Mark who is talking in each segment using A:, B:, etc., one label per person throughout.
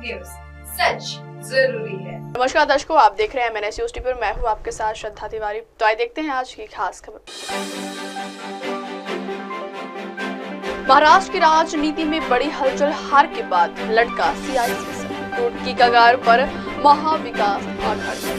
A: News, सच जरूरी है।
B: नमस्कार दर्शकों, आप देख रहे हैं MNS न्यूज टीवी पर। मैं हूं आपके साथ श्रद्धा तिवारी। तो आइए देखते हैं आज की खास खबर। महाराष्ट्र की राजनीति में बड़ी हलचल, हार के बाद लटका CIC टूट की कगार पर महाविकास आघाड़ी।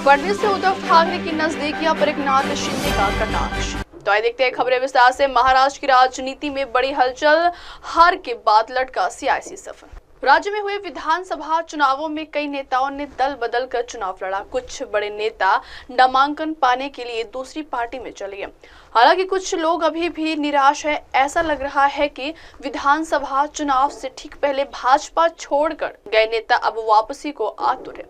B: फडणवीस से उद्धव ठाकरे की नजदीकियां पर एकनाथ शिंदे का कटाक्ष। तो आइए देखते हैं खबरें विस्तार से। महाराष्ट्र की राजनीति में बड़ी हलचल, हार के बाद लटका CIC सफल। राज्य में हुए विधानसभा चुनावों में कई नेताओं ने दल बदल कर चुनाव लड़ा। कुछ बड़े नेता नामांकन पाने के लिए दूसरी पार्टी में चले गए। हालांकि कुछ लोग अभी भी निराश है। ऐसा लग रहा है कि विधानसभा चुनाव से ठीक पहले भाजपा छोड़कर गए नेता अब वापसी को आतुर है।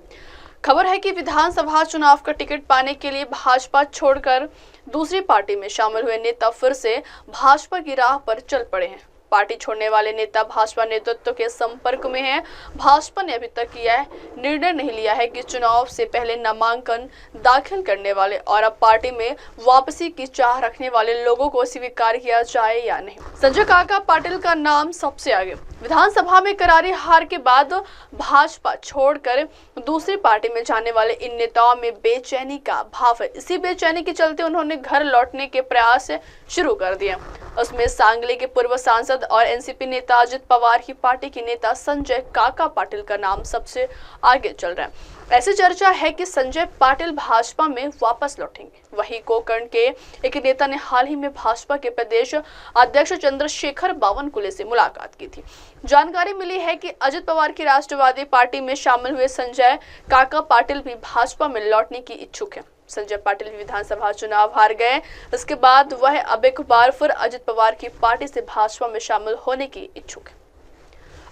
B: खबर है कि विधानसभा चुनाव का टिकट पाने के लिए भाजपा छोड़कर दूसरी पार्टी में शामिल हुए नेता फिर से भाजपा की राह पर चल पड़े हैं। पार्टी छोड़ने वाले नेता भाजपा नेतृत्व के संपर्क में हैं। भाजपा ने अभी तक यह निर्णय नहीं लिया है कि चुनाव से पहले नामांकन दाखिल करने वाले और अब पार्टी में वापसी की चाह रखने वाले लोगों को स्वीकार किया जाए या नहीं। संजय काका पाटिल का नाम सबसे आगे। विधानसभा में करारी हार के बाद भाजपा छोड़कर दूसरी पार्टी में जाने वाले इन नेताओं में बेचैनी का भाव है। इसी बेचैनी के चलते उन्होंने घर लौटने के प्रयास शुरू कर दिए। उसमें सांगली के पूर्व सांसद और NCP नेता अजित पवार की पार्टी के नेता संजय काका पाटिल का नाम सबसे आगे चल रहा है। ऐसी चर्चा है कि संजय पाटिल भाजपा में वापस लौटेंगे। वहीं कोकर्ण के एक नेता ने हाल ही में भाजपा के प्रदेश अध्यक्ष चंद्रशेखर बावनकुले से मुलाकात की थी। जानकारी मिली है कि अजित पवार की राष्ट्रवादी पार्टी में शामिल हुए संजय काका पाटिल भी भाजपा में लौटने की इच्छुक है। संजय पाटिल विधानसभा चुनाव हार गए। इसके बाद वह अब एक बार फिर अजित पवार की पार्टी से भाजपा में शामिल होने की इच्छुक है।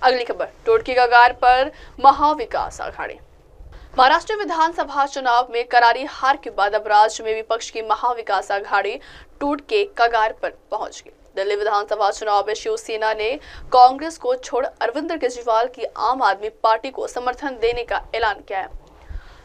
B: अगली खबर, टूट की कगार पर महाविकास आघाड़ी। महाराष्ट्र विधानसभा चुनाव में करारी हार के बाद अब राज्य में विपक्ष की महाविकास आघाड़ी टूट के कगार पर पहुंच गई। दिल्ली विधानसभा चुनाव में शिवसेना ने कांग्रेस को छोड़ अरविंद केजरीवाल की आम आदमी पार्टी को समर्थन देने का ऐलान किया है।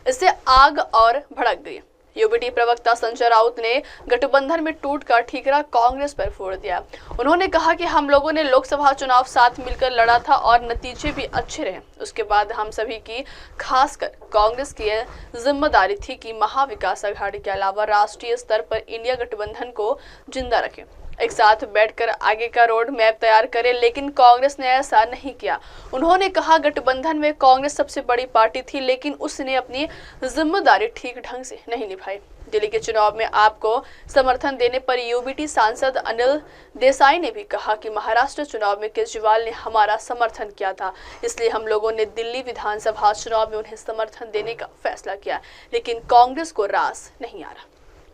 B: इससे आग और भड़क गई। यूबीटी प्रवक्ता संजय राउत ने गठबंधन में टूट का ठीकरा कांग्रेस पर फोड़ दिया। उन्होंने कहा कि हम लोगों ने लोकसभा चुनाव साथ मिलकर लड़ा था और नतीजे भी अच्छे रहे। उसके बाद हम सभी की, खासकर कांग्रेस की जिम्मेदारी थी कि महाविकास आघाड़ी के अलावा राष्ट्रीय स्तर पर इंडिया गठबंधन को जिंदा रखें, एक साथ बैठकर आगे का रोड मैप तैयार करें, लेकिन कांग्रेस ने ऐसा नहीं किया। उन्होंने कहा गठबंधन में कांग्रेस सबसे बड़ी पार्टी थी, लेकिन उसने अपनी जिम्मेदारी ठीक ढंग से नहीं निभाई। दिल्ली के चुनाव में आपको समर्थन देने पर यूबीटी सांसद अनिल देसाई ने भी कहा कि महाराष्ट्र चुनाव में केजरीवाल ने हमारा समर्थन किया था, इसलिए हम लोगों ने दिल्ली विधानसभा चुनाव में उन्हें समर्थन देने का फैसला किया, लेकिन कांग्रेस को रास नहीं आ रहा।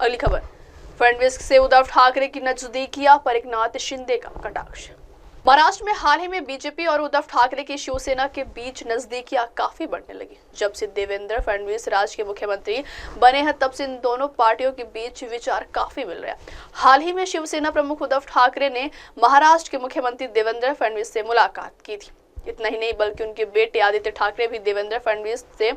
B: अगली खबर, फडणवीस से उद्धव ठाकरे की नजदीकियां पर एकनाथ शिंदे का कटाक्ष। महाराष्ट्र में हाल ही में बीजेपी और उद्धव ठाकरे की शिवसेना के बीच नजदीकियां काफी बढ़ने लगी। जब से देवेंद्र फडणवीस राज्य के मुख्यमंत्री बने हैं, तब से इन दोनों पार्टियों के बीच विचार काफी मिल रहा है। हाल ही में शिवसेना प्रमुख उद्धव ठाकरे ने महाराष्ट्र के मुख्यमंत्री देवेंद्र फडणवीस से मुलाकात की थी। इतना ही नहीं बल्कि उनके बेटे आदित्य ठाकरे भी देवेंद्र फडणवीस से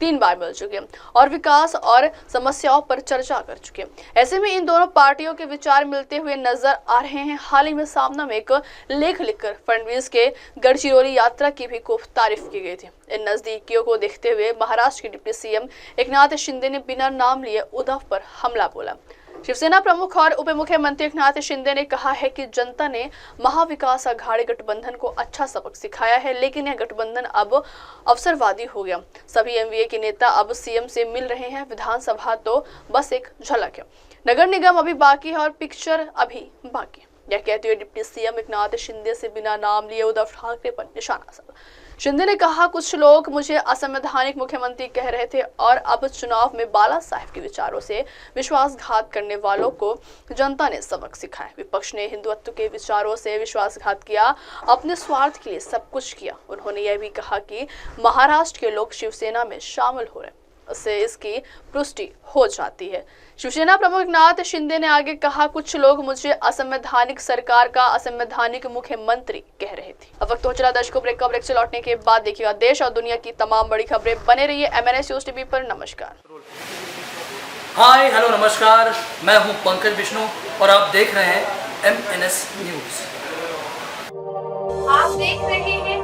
B: 3 बार मिल चुके हैं और विकास और समस्याओं पर चर्चा कर चुके हैं। ऐसे में इन दोनों पार्टियों के विचार मिलते हुए नजर आ रहे हैं। हाल ही में सामना में एक लेख लिखकर फडणवीस के गढ़चिरौली यात्रा की भी खूब तारीफ की गई थी। इन नजदीकियों को देखते हुए महाराष्ट्र के डिप्टी CM एकनाथ शिंदे ने बिना नाम लिए उद्धव पर हमला बोला। शिवसेना प्रमुख और उप मुख्यमंत्री एकनाथ शिंदे ने कहा है कि जनता ने महाविकास आघाड़ी गठबंधन को अच्छा सबक सिखाया है, लेकिन यह गठबंधन अब अवसरवादी हो गया। सभी MVA के नेता अब CM से मिल रहे हैं। विधानसभा तो बस एक झलक है, नगर निगम अभी बाकी है और पिक्चर अभी बाकी। यह कहते हुए डिप्टी CM एकनाथ शिंदे से बिना नाम लिए उद्धव ठाकरे पर निशाना साधा। शिंदे ने कहा, कुछ लोग मुझे असंवैधानिक मुख्यमंत्री कह रहे थे और अब चुनाव में बाला साहेब के विचारों से विश्वासघात करने वालों को जनता ने सबक सिखाया। विपक्ष ने हिंदुत्व के विचारों से विश्वासघात किया, अपने स्वार्थ के लिए सब कुछ किया। उन्होंने यह भी कहा कि महाराष्ट्र के लोग शिवसेना में शामिल हो रहे हैं, उससे इसकी पुष्टि हो जाती है। शिवसेना प्रमुख एकनाथ शिंदे ने आगे कहा, कुछ लोग मुझे असंवैधानिक सरकार का असंवैधानिक मुख्यमंत्री कह रहे थे। अब वक्त हो चला दर्शकों ब्रेक का। ब्रेक से लौटने के बाद देखिएगा देश और दुनिया की तमाम बड़ी खबरें। बने रहिए MNS न्यूज टीवी पर। नमस्कार।
C: हाय हेलो नमस्कार, मैं हूं पंकज विष्णु और आप देख रहे हैं MNS न्यूज।
A: आप देख रहे हैं